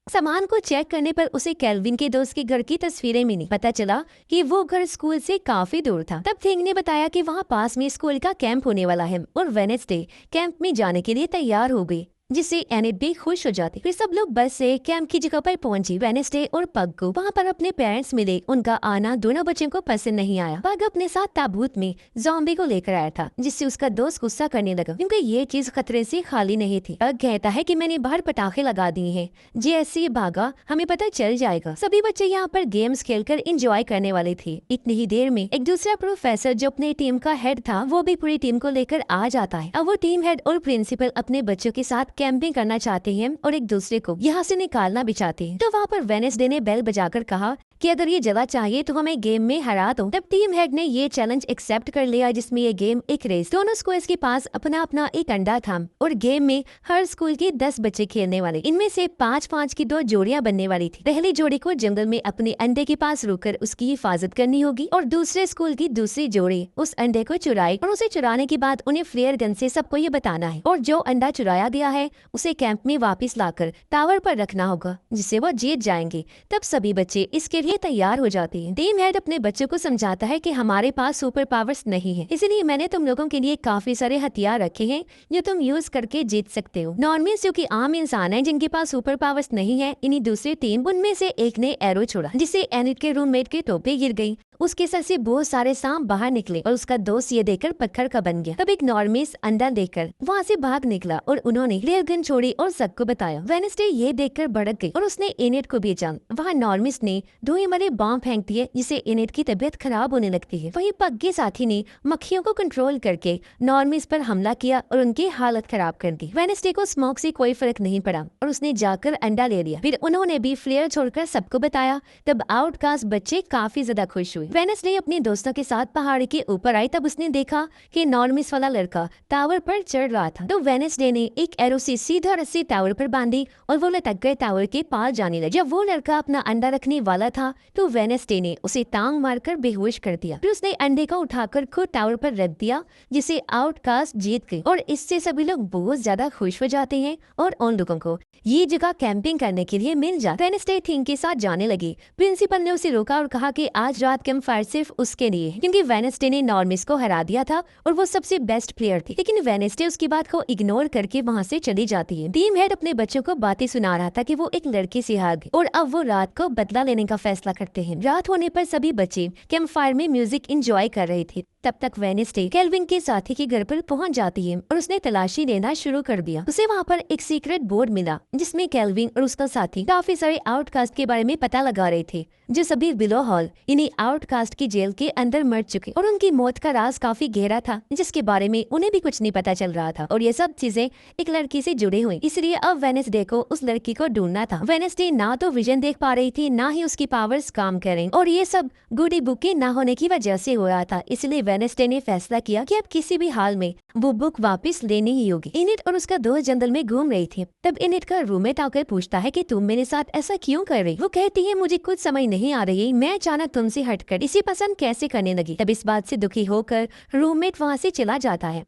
सामान को चेक करने पर उसे केल्विन के दोस्त के घर की तस्वीरें मिली। पता चला कि वो घर स्कूल से काफी दूर था। तब थिंग ने बताया कि वहाँ पास में स्कूल का कैंप होने वाला है और वेडनेसडे कैंप में जाने के लिए तैयार हो गई, जिससे एनिट भी खुश हो जाती। फिर सब लोग बस से कैंप की जगह पर पहुंची। वेडनेसडे और पग को वहाँ पर अपने पेरेंट्स मिले। उनका आना दोनों बच्चों को पसंद नहीं आया। पग अपने साथ ताबूत में ज़ॉम्बी को लेकर आया था, जिससे उसका दोस्त गुस्सा करने लगा, क्योंकि ये चीज खतरे से खाली नहीं थी। पग कहता है कि मैंने बाहर पटाखे लगा दिए हैं, जैसे भागा हमें पता चल जाएगा। सभी बच्चे यहाँ पर गेम्स खेलकर एंजॉय करने वाले थे। इतनी ही देर में एक दूसरा प्रोफेसर जो अपने टीम का हेड था, वो भी पूरी टीम को लेकर आ जाता है। अब वो टीम हेड और प्रिंसिपल अपने बच्चों के साथ कैंपिंग करना चाहते हैं और एक दूसरे को यहाँ से निकालना भी चाहते हैं। तो वहाँ पर वेडनेसडे ने बेल बजाकर कहा कि अगर ये जगह चाहिए तो हमें गेम में हरा दो। तब टीम हेड ने ये चैलेंज एक्सेप्ट कर लिया, जिसमें ये गेम एक रेस। दोनों स्कूल्स के पास अपना अपना एक अंडा था और गेम में हर स्कूल के 10 बच्चे खेलने वाले। इनमें से 5-5 की 2 जोड़ियां बनने वाली थी। पहली जोड़ी को जंगल में अपने अंडे के पास रुककर उसकी हिफाजत करनी होगी और दूसरे स्कूल की दूसरी जोड़ी उस अंडे को चुराए और उसे चुराने के बाद उन्हें फ्लेयर गन से सबको ये बताना है, और जो अंडा चुराया गया है उसे कैंप में वापस लाकर टावर पर रखना होगा, जिससे वो जीत जाएंगे। तब सभी बच्चे इसके लिए तैयार हो जाते हैं। टीम हेड अपने बच्चों को समझाता है कि हमारे पास सुपर पावर्स नहीं है, इसलिए मैंने तुम लोगों के लिए काफी सारे हथियार रखे हैं जो तुम यूज करके जीत सकते हो। नॉर्मल्स जो कि आम इंसान है जिनके पास सुपर पावर्स नहीं है, इन्हीं दूसरी टीम उनमें से एक ने एरो छोड़ा, जिससे एनिट के रूममेट के टोपी गिर गई। उसके सर से बहुत सारे सांप बाहर निकले और उसका दोस्त ये देखकर पत्थर का बन गया। तब एक नॉर्मिस अंडा देकर वहाँ से भाग निकला और उन्होंने रेल गन छोड़ी और सबको बताया। वेडनेसडे ये देखकर भड़क गई और उसने एनिट को बेचा। वहाँ नॉर्मिस ने धुएं वाले बॉम्ब फेंक दिए, जिससे एनिट की तबीयत खराब होने लगती है। वहीं पग के साथी ने मक्खियों को कंट्रोल करके नॉर्मिस पर हमला किया और उनकी हालत खराब कर दी। वेडनेसडे को स्मोक से कोई फर्क नहीं पड़ा और उसने जाकर अंडा ले लिया। फिर उन्होंने भी फ्लेयर छोड़कर सबको बताया। तब आउटकास्ट बच्चे काफी ज्यादा खुश हुए। वेडनेसडे अपने दोस्तों के साथ पहाड़ी के ऊपर आई। तब उसने देखा कि नॉर्मिस वाला लड़का टावर पर चढ़ रहा था। तो वेडनेसडे ने एक एरो से सीधा रस्सी टावर पर बांधी और वो लटक गए टावर के पार जाने लगे। जब वो लड़का अपना अंडा रखने वाला था तो वेडनेसडे ने उसे टांग मारकर बेहोश कर दिया। फिर उसने अंडे को उठाकर खुद टावर पर रख दिया, जिसे आउटकास्ट जीत गए और इससे सभी लोग बहुत ज्यादा खुश हो जाते हैं और उन लोगों को ये जगह कैंपिंग करने के लिए मिल जाती। वेडनेसडे थिंग के साथ जाने लगी। प्रिंसिपल ने उसे रोका और कहा कि आज रात कैंप फायर सिर्फ उसके लिए, क्योंकि वेडनेसडे ने नॉर्मिस को हरा दिया था और वो सबसे बेस्ट प्लेयर थी। लेकिन वेडनेसडे उसकी बात को इग्नोर करके वहाँ से चली जाती है। टीम हेड अपने बच्चों को बातें सुना रहा था कि वो एक लड़के से हार गए और अब वो रात को बदला लेने का फैसला करते हैं। रात होने पर सभी बच्चे कैंप फायर में म्यूजिक एंजॉय कर रहे थे। तब तक वेडनेसडे केल्विन के साथी के घर पर पहुंच जाती है और उसने तलाशी लेना शुरू कर दिया। उसे वहाँ पर एक सीक्रेट बोर्ड मिला, जिसमें केल्विन और उसका साथी काफी सारे आउटकास्ट के बारे में पता लगा रहे थे, जो सभी बिलो हॉल इन्हीं आउटकास्ट की जेल के अंदर मर चुके और उनकी मौत का राज काफी गहरा था, जिसके बारे में उन्हें भी कुछ नहीं पता चल रहा था। और ये सब चीजें एक लड़की से जुड़ी हुई, इसलिए अब वेडनेसडे को उस लड़की को ढूंढना था। वेडनेसडे ना तो विजन देख पा रही थी, ना ही उसकी पावर्स काम करें, और ये सब गुडी बुक के ना होने की वजह से हो रहा था। इसलिए वेनेस्डे ने फैसला किया कि अब किसी भी हाल में वो बुक वापस लेनी ही होगी। इनिट और उसका दोस्त जंगल में घूम रही थी। तब इनिट का रूममेट आकर पूछता है कि तुम मेरे साथ ऐसा क्यों कर रही। वो कहती है मुझे कुछ समझ नहीं आ रही, मैं अचानक तुमसे हटकर इसी पसंद कैसे करने लगी। तब इस बात से दुखी होकर रूममेट वहाँ से चला जाता है।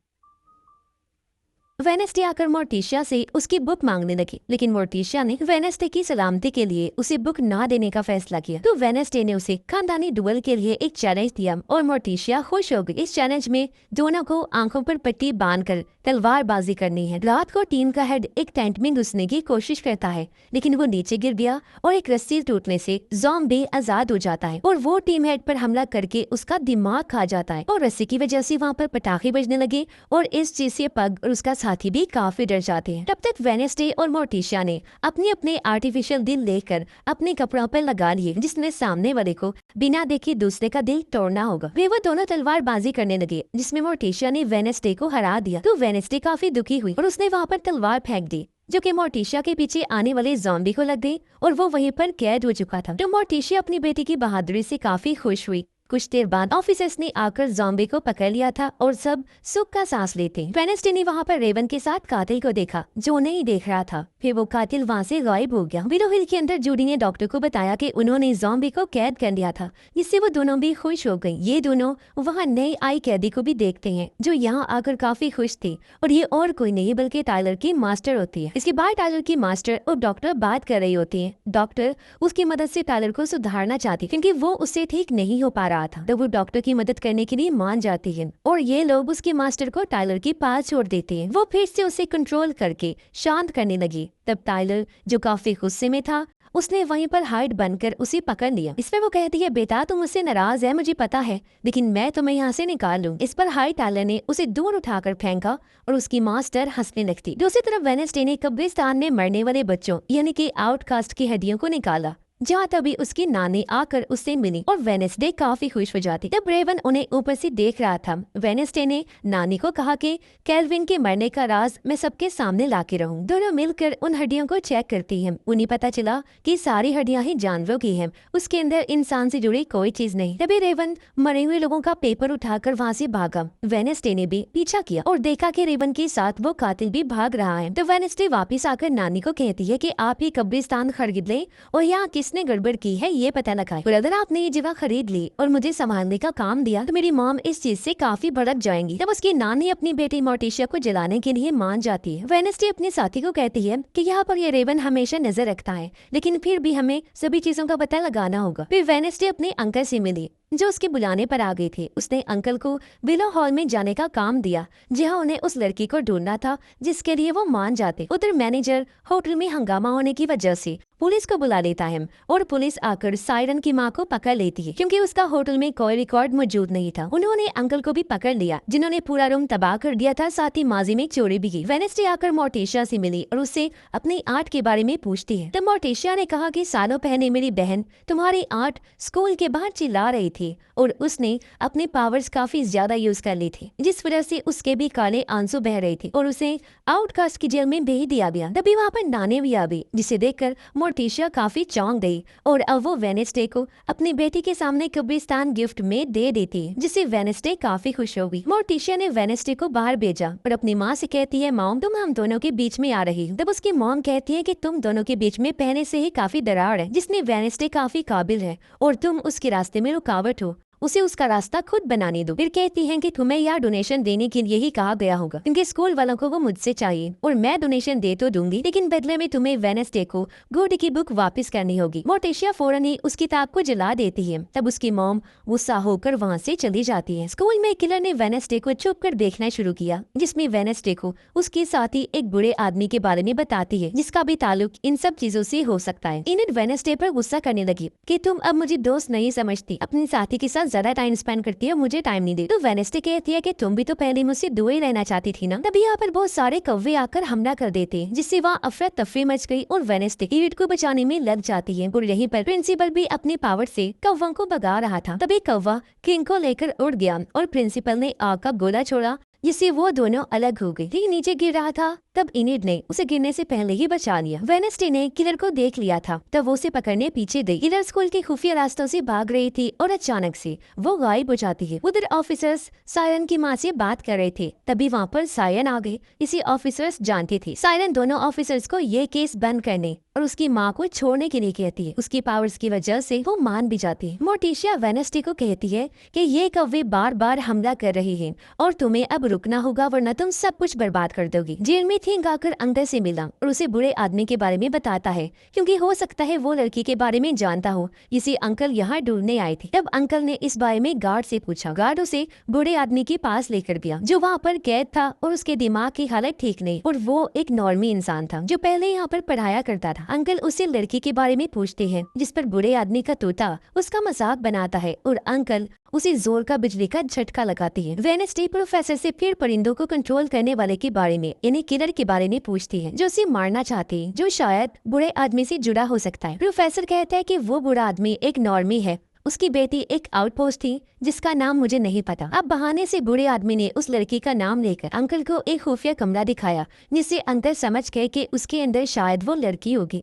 वेनेस्डे आकर मोर्टिशिया से उसकी बुक मांगने लगी, लेकिन मोर्टिशिया ने वेनेस्डे की सलामती के लिए उसे बुक ना देने का फैसला किया। तो वेनेस्डे ने उसे खानदानी डुएल के लिए एक चैलेंज दिया और मोर्टिशिया खुश हो गई। इस चैलेंज में दोनों को आंखों पर पट्टी बांधकर तलवारबाजी करनी है। रात को टीम का हेड एक टेंट में घुसने की कोशिश करता है, लेकिन वो नीचे गिर गया और एक रस्सी टूटने से ज़ॉम्बी आजाद हो जाता है और वो टीम हेड पर हमला करके उसका दिमाग खा जाता है और रस्सी की वजह से वहाँ पर पटाखे बजने लगे और इस चीज से पग और उसका साथी भी काफी डर जाते हैं। तब तक वेनेस्डे और मोर्टिशिया ने अपने अपने आर्टिफिशियल दिल लेकर अपने कपड़ों पर लगा लिए, जिसने सामने वाले को बिना देखे दूसरे का दिल तोड़ना होगा। वे वो दोनों तलवारबाजी करने लगे, जिसमें मोर्टिशिया ने वेनेस्डे को हरा दिया। तो वेनेस्डे काफी दुखी हुई और उसने वहाँ पर तलवार फेंक दी, जो कि मोर्टिशिया के पीछे आने वाले ज़ॉम्बी को लग गई और वो वहीं पर कैद हो चुका था। तो मोर्टिशिया अपनी बेटी की बहादुरी से काफी खुश हुई। कुछ देर बाद ऑफिसर्स ने आकर ज़ॉम्बी को पकड़ लिया था और सब सुख का सांस लेते। वेनेस्डे ने वहाँ पर रेवन के साथ कातिल को देखा, जो नहीं देख रहा था। फिर वो कातिल वहाँ से गायब हो गया। विलो हिल के अंदर जूडी ने डॉक्टर को बताया कि उन्होंने ज़ॉम्बी को कैद कर लिया था, जिससे वो दोनों भी खुश हो गई। ये दोनों वहाँ नए आई कैदी को भी देखते हैं, जो यहाँ आकर काफी खुश थे और ये और कोई नहीं बल्कि टाइलर की मास्टर होती है। इसके बाद टाइलर की मास्टर और डॉक्टर बात कर रही होती है। डॉक्टर उसकी मदद से टाइलर को सुधारना चाहती, क्योंकि वो उससे ठीक नहीं हो पा रहा था। तो वो डॉक्टर की मदद करने के लिए मान जाती है और ये लोग उसके मास्टर को टाइलर के पास छोड़ देते हैं। वो फिर से उसे कंट्रोल करके शांत करने लगी। तब टाइलर, जो काफी गुस्से में था, उसने वहीं पर हाइड बनकर उसे पकड़ लिया। इस पर वो कहती है, बेटा तुम मुझसे नाराज है, मुझे पता है, लेकिन मैं तुम्हें यहाँ से निकाल लूँ। इस पर हाइड टाइलर ने उसे दूर उठाकर फेंका और उसकी मास्टर हंसने लगती। दूसरी तरफ वेनेस्डे ने कब्रिस्तान में मरने वाले बच्चों यानी कि आउटकास्ट की हड्डियों को निकाला, जहाँ तभी उसकी नानी आकर उससे मिली और वेनेस्डे काफी खुश हो जाती। तब रेवन उन्हें ऊपर से देख रहा था। वेनेस्डे ने नानी को कहा कि कैल्विन के मरने का राज मैं सबके सामने लाके रहूं। दोनों मिलकर उन हड्डियों को चेक करती हैं। उन्हें पता चला कि सारी हड्डियां ही जानवरों की हैं, उसके अंदर इंसान से जुड़ी कोई चीज नहीं। तभी रेवन मरे हुए लोगों का पेपर उठाकर वहाँ से भागा। वेनेस्डे ने भी पीछा किया और देखा कि रेवन के साथ वो कातिल भी भाग रहा है। तो वेनेस्डे वापिस आकर नानी को कहती है कि आप ही कब्रिस्तान खरीद ले और यहाँ किसने गड़बड़ की है ये पता लगाए। और अगर आपने ये जगह खरीद ली और मुझे संभालने का काम दिया तो मेरी मॉम इस चीज से काफी भड़क जाएंगी। तब उसकी नानी अपनी बेटी मोर्टिशिया को जलाने के लिए मान जाती है। वेनेस्डे अपने साथी को कहती है कि यहाँ पर ये रेवन हमेशा नजर रखता है, लेकिन फिर भी हमें सभी चीजों का पता लगाना होगा। फिर वेनेस्डे अपने अंकल से मिली, जो उसके बुलाने पर आ गए थे। उसने अंकल को विलो हॉल में जाने का काम दिया, जहां उन्हें उस लड़की को ढूंढना था जिसके लिए वो मान जाते। उधर मैनेजर होटल में हंगामा होने की वजह से पुलिस को बुला लेता है और पुलिस आकर सायरन की मां को पकड़ लेती है, क्योंकि उसका होटल में कोई रिकॉर्ड मौजूद नहीं था। उन्होंने अंकल को भी पकड़ लिया, जिन्होंने पूरा रूम तबाह कर दिया था, साथ ही माजी में चोरी भी की। वेनेस्डे आकर मोर्टिशिया से मिली और उससे अपनी आर्ट के बारे में पूछती है। तब मोर्टिशिया ने कहा कि सालों पहले मेरी बहन तुम्हारी आर्ट स्कूल के बाहर चिल्ला रही थी और उसने अपने पावर्स काफी ज्यादा यूज कर ली थी, जिस वजह से उसके भी काले आंसू बह रहे थे और उसे आउटकास्ट की जेल में भेज दिया गया। तभी वहाँ पर नानी भी आ गई, जिसे देखकर मोर्टिशिया काफी चौंक गई और अब वो वेनेस्डे को अपनी बेटी के सामने कब्रिस्तान गिफ्ट में दे देती है, जिससे वेनेस्डे काफी खुश हो गई। मोर्टिशिया ने वेनेस्डे को बाहर भेजा और अपनी माँ से कहती है, मॉम तुम हम दोनों के बीच में आ रही। तब उसकी मॉम कहती है कि तुम दोनों के बीच में पहले से ही काफी दरार है, जिसमें वेनेस्डे काफी काबिल है और तुम उसके रास्ते में रुकावट हो, उसे उसका रास्ता खुद बनाने दो। फिर कहती हैं कि तुम्हें यह डोनेशन देने के लिए ही कहा गया होगा, क्योंकि स्कूल वालों को वो मुझसे चाहिए और मैं डोनेशन दे तो दूंगी, लेकिन बदले में तुम्हें वेनेस्डे को गुड की बुक वापस करनी होगी। मोर्टिशिया फौरन ही उस किताब को जला देती है। तब उसकी मॉम गुस्सा होकर वहाँ से चली जाती है। स्कूल में किलर ने वेनेस्डे को छुप कर देखना शुरू किया, जिसमें वेनेस्डे को उसके साथी एक बुरे आदमी के बारे में बताती है, जिसका भी ताल्लुक इन सब चीजों से हो सकता है। इनिट वेनेस्डे पर गुस्सा करने लगी कि तुम अब मुझे दोस्त नहीं समझती, अपने साथी के साथ ज्यादा टाइम स्पेंड करती है, मुझे टाइम नहीं दे। तो वेनेस्डे कहती है कि तुम भी तो पहले मुझसे दूर ही रहना चाहती थी ना। तभी यहाँ पर बहुत सारे कौवे आकर हमला कर देते हैं, जिससे वहाँ अफरा तफरी मच गई और वेनेस्डे इरिट को बचाने में लग जाती है। और यहीं पर प्रिंसिपल भी अपनी पावर से कौवा को भगा रहा था। तभी कौवा किंग को लेकर उड़ गया और प्रिंसिपल ने आग का गोला छोड़ा, जिससे वो दोनों अलग हो गए। नीचे गिर रहा था तब इनिड ने उसे गिरने से पहले ही बचा लिया। वेनेसडे ने किलर को देख लिया था, तब वो उसे पकड़ने पीछे गई। किलर स्कूल के खुफिया रास्तों से भाग रही थी और अचानक से वो गायब हो जाती है। उधर ऑफिसर्स सायरन की माँ से बात कर रहे थे, तभी वहाँ पर सायरन आ गए। इसी ऑफिसर्स जानते थे। सायरन दोनों ऑफिसर्स को ये केस बंद करने और उसकी माँ को छोड़ने के लिए कहती है। उसकी पावर्स की वजह से वो मान भी जाती है। मोर्टिशिया वेनेसडे को कहती है कि ये कौवे बार बार हमला कर रही हैं और तुम्हें अब रुकना होगा, वरना तुम सब कुछ बर्बाद कर दोगी। जेल में थिंक आकर अंकल से मिला और उसे बुरे आदमी के बारे में बताता है, क्योंकि हो सकता है वो लड़की के बारे में जानता हो जिसे अंकल यहाँ ढूंढने आए थे। तब अंकल ने इस बारे में गार्ड से पूछा। गार्ड उसे बुरे आदमी के पास लेकर गया जो वहाँ पर कैद था और उसके दिमाग की हालत ठीक नहीं और वो एक नॉर्मी इंसान था जो पहले यहाँ पर पढ़ाया करता था। अंकल उसे लड़की के बारे में पूछते हैं जिस पर बुरे आदमी का तोता उसका मजाक बनाता है और अंकल उसे जोर का बिजली का झटका लगाती है। वेनेसडे प्रोफेसर से फिर परिंदों को कंट्रोल करने वाले के बारे में यानी किलर के बारे में पूछती है जो उसे मारना चाहती है, जो शायद बुरे आदमी से जुड़ा हो सकता है। प्रोफेसर कहता है कि वो बुरा आदमी एक नॉर्मी है, उसकी बेटी एक आउटपोस्ट थी जिसका नाम मुझे नहीं पता। अब बहाने से बुरे आदमी ने उस लड़की का नाम लेकर अंकल को एक खुफिया कमरा दिखाया जिससे अंकल समझ गए कि उसके अंदर शायद वो लड़की होगी।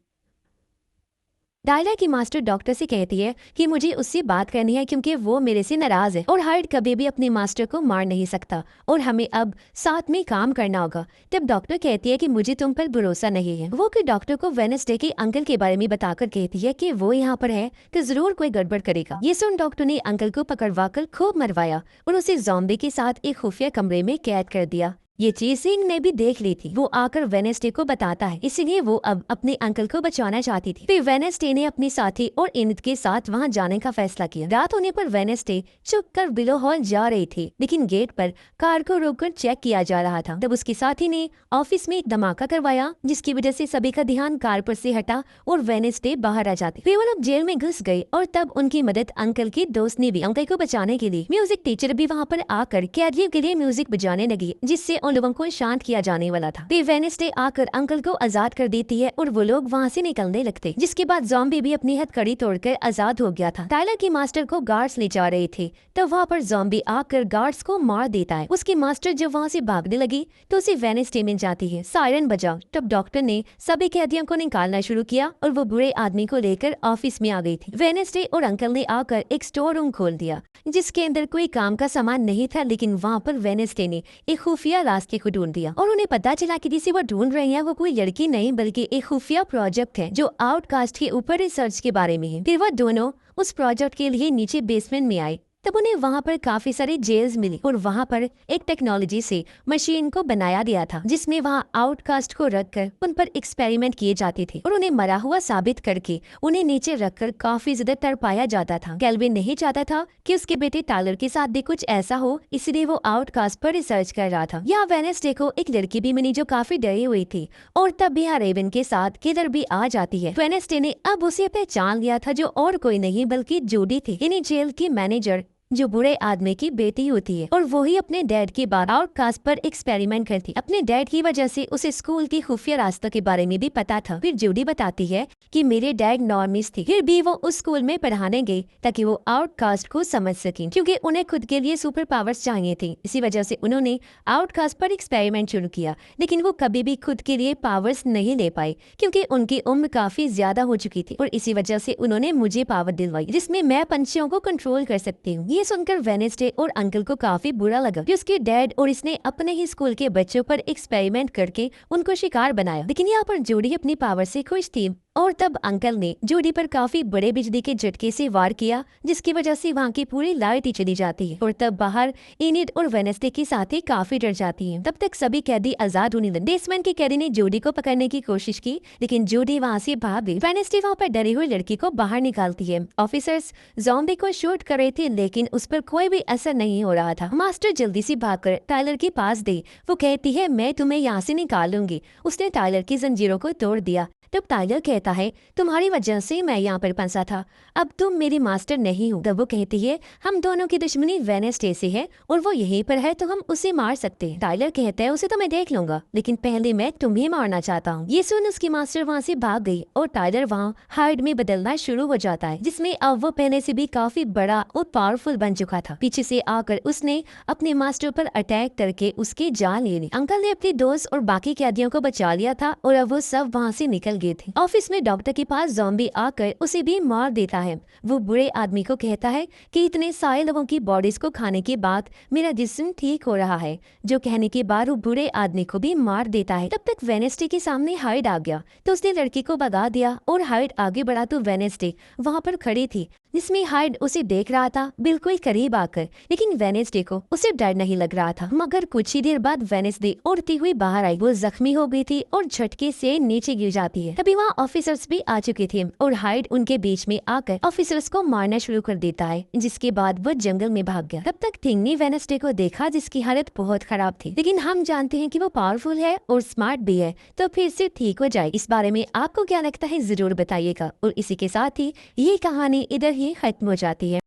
डायला की मास्टर डॉक्टर से कहती है कि मुझे उससे बात करनी है क्योंकि वो मेरे से नाराज है और हार्ड कभी भी अपने मास्टर को मार नहीं सकता और हमें अब साथ में काम करना होगा। तब डॉक्टर कहती है कि मुझे तुम पर भरोसा नहीं है। वो कि डॉक्टर को वेनेसडे के अंकल के बारे में बताकर कहती है कि वो यहाँ पर है तो जरूर कोई गड़बड़ करेगा। ये सुन डॉक्टर ने अंकल को पकड़वाकर खूब मरवाया और उसे ज़ॉम्बी के साथ एक खुफिया कमरे में कैद कर दिया। ये चीज सिंह ने भी देख ली थी। वो आकर वेनेसडे को बताता है, इसलिए वो अब अपने अंकल को बचाना चाहती थी। फिर वेनेसडे ने अपने साथी और इनिड के साथ वहां जाने का फैसला किया। रात होने पर वेनेसडे चुप कर बिलो हॉल जा रही थी, लेकिन गेट पर कार को रोककर चेक किया जा रहा था। तब उसके साथी ने ऑफिस में एक धमाका करवाया जिसकी वजह से सभी का ध्यान कार पर से हटा और वेनेसडे बाहर आ जाती। फिर वो लोग जेल में घुस गए और तब उनकी मदद अंकल के दोस्त ने भी। अंकल को बचाने के लिए म्यूजिक टीचर भी वहाँ पर आकर कैदियों के लिए म्यूजिक बजाने लगी जिससे उन लोगों को शांत किया जाने वाला था। फिर वेनेसडे आकर अंकल को आजाद कर देती है और वो लोग वहाँ से निकलने लगते, जिसके बाद ज़ॉम्बी भी अपनी हथकड़ी तोड़कर आजाद हो गया था। टाइलर की मास्टर को गार्ड्स ले जा रहे थे तो वहाँ पर ज़ॉम्बी आकर गार्ड्स को मार देता है। उसकी मास्टर जब वहाँ से भागने लगी तो उसे वेनेसडे मिल जाती है। सायरन बजा। तब डॉक्टर ने सभी कैदियों को निकालना शुरू किया और वो बुरे आदमी को लेकर ऑफिस में आ गई थी। वेनेसडे और अंकल ने आकर एक स्टोर रूम खोल दिया जिसके अंदर कोई काम का सामान नहीं था, लेकिन वहाँ पर वेनेसडे ने एक खुफिया रास्ते को ढूंढ दिया और उन्हें पता चला कि जिसे वो ढूंढ रहे हैं वो कोई लड़की नहीं बल्कि एक खुफिया प्रोजेक्ट है जो आउटकास्ट के ऊपर रिसर्च के बारे में है। फिर वो दोनों उस प्रोजेक्ट के लिए नीचे बेसमेंट में आए। तब उन्हें वहाँ पर काफी सारी जेल्स मिली और वहाँ पर एक टेक्नोलॉजी से मशीन को बनाया गया था जिसमें वहाँ आउटकास्ट को रखकर उन पर एक्सपेरिमेंट किए जाते थे और उन्हें मरा हुआ साबित करके उन्हें नीचे रखकर काफी ज्यादा तड़पाया जाता था। कैल्विन नहीं चाहता था कि उसके बेटे टाइलर के साथ भी कुछ ऐसा हो, इसलिए वो आउटकास्ट पर रिसर्च कर रहा था। यहाँ वेनेसडे को एक लड़की भी मिली जो काफी डरी हुई थी और तब भी यहाँ रेवन के साथ किलर भी आ जाती है। वेनेसडे ने अब उसे पहचान लिया था जो और कोई नहीं बल्कि जूडी थी, यानी जेल की मैनेजर जो बुरे आदमी की बेटी होती है और वो ही अपने डैड के बाद आउटकास्ट पर एक्सपेरिमेंट करती। अपने डैड की वजह से उसे स्कूल की खुफिया रास्तों के बारे में भी पता था। फिर जूडी बताती है कि मेरे डैड नॉर्मिस थी, फिर भी वो उस स्कूल में पढ़ाने गई ताकि वो आउटकास्ट को समझ सकें क्योंकि उन्हें खुद के लिए सुपर पावर्स चाहिए थी। इसी वजह से उन्होंने आउटकास्ट पर एक्सपेरिमेंट शुरू किया, लेकिन वो कभी भी खुद के लिए पावर्स नहीं ले पाए क्योंकि उनकी उम्र काफी ज्यादा हो चुकी थी और इसी वजह से उन्होंने मुझे पावर दिलवाई जिसमें मैं पंछियों को कंट्रोल कर सकती हूँ। ये सुनकर वेनेसडे और अंकल को काफी बुरा लगा कि उसके डैड और इसने अपने ही स्कूल के बच्चों पर एक्सपेरिमेंट करके उनको शिकार बनाया, लेकिन यहाँ पर जूडी अपनी पावर से खुश थी और तब अंकल ने जूडी पर काफी बड़े बिजली के झटके से वार किया जिसकी वजह से वहाँ की पूरी लाइट ही चली जाती है और तब बाहर इनिड और वेनेसडे के साथ ही काफी डर जाती है। तब तक सभी कैदी आजाद होने लगे। बेसमेंट के कैदी ने जूडी को पकड़ने की कोशिश की लेकिन जूडी वहाँ से भाग गई। वेनेसडे वहाँ पर डरी हुई लड़की को बाहर निकालती है। ऑफिसर्स ज़ॉम्बी को शूट कर रहे थे लेकिन उस पर कोई भी असर नहीं हो रहा था। मास्टर जल्दी से भागकर टाइलर के पास गई। वो कहती है मैं तुम्हें यहाँ से निकालूंगी। उसने टाइलर की जंजीरों को तोड़ दिया तब टाइलर कहता है तुम्हारी वजह से मैं यहाँ पर फंसा था, अब तुम मेरी मास्टर नहीं हो। तब वो कहती है हम दोनों की दुश्मनी वेडनेसडे से है और वो यहीं पर है तो हम उसे मार सकते हैं। टाइलर कहता है उसे तो मैं देख लूंगा, लेकिन पहले मैं तुम्हें मारना चाहता हूँ। ये सुन उसकी मास्टर वहाँ से भाग गई और टाइलर वहाँ हाइड में बदलना शुरू हो जाता है, जिसमें अब वो पहले से भी काफी बड़ा और पावरफुल बन चुका था। पीछे से आकर उसने अपने मास्टर पर अटैक करके उसकी जान ले ली। अंकल ने अपने दोस्त और बाकी कैदियों को बचा लिया था और अब वो सब वहाँ से निकल गए थे। ऑफिस में डॉक्टर के पास ज़ॉम्बी आकर उसे भी मार देता है। वो बुरे आदमी को कहता है कि इतने सारे लोगों की बॉडीज को खाने के बाद मेरा जिस्म ठीक हो रहा है, जो कहने के बाद वो बुरे आदमी को भी मार देता है। तब तक वेडनेसडे के सामने हाइड आ गया तो उसने लड़की को भगा दिया और हाइड आगे बढ़ा तो वेडनेसडे वहाँ पर खड़ी थी, जिसमें हाइड उसे देख रहा था बिल्कुल करीब आकर, लेकिन वेडनेसडे को उसे डर नहीं लग रहा था। मगर कुछ ही देर बाद वेडनेसडे उड़ती हुई बाहर आई। वो जख्मी हो गई थी और झटके से नीचे गिर जाती है। तभी वहाँ ऑफिसर्स भी आ चुके थे और हाइड उनके बीच में आकर ऑफिसर्स को मारना शुरू कर देता है, जिसके बाद वो जंगल में भाग गया। तब तक थिंग ने वेडनेसडे को देखा जिसकी हालत बहुत खराब थी, लेकिन हम जानते हैं कि वो पावरफुल है और स्मार्ट भी है, तो फिर से ठीक हो जाए। इस बारे में आपको क्या लगता है जरूर बताइएगा। और इसी के साथ ही ये कहानी इधर ही खत्म हो जाती है।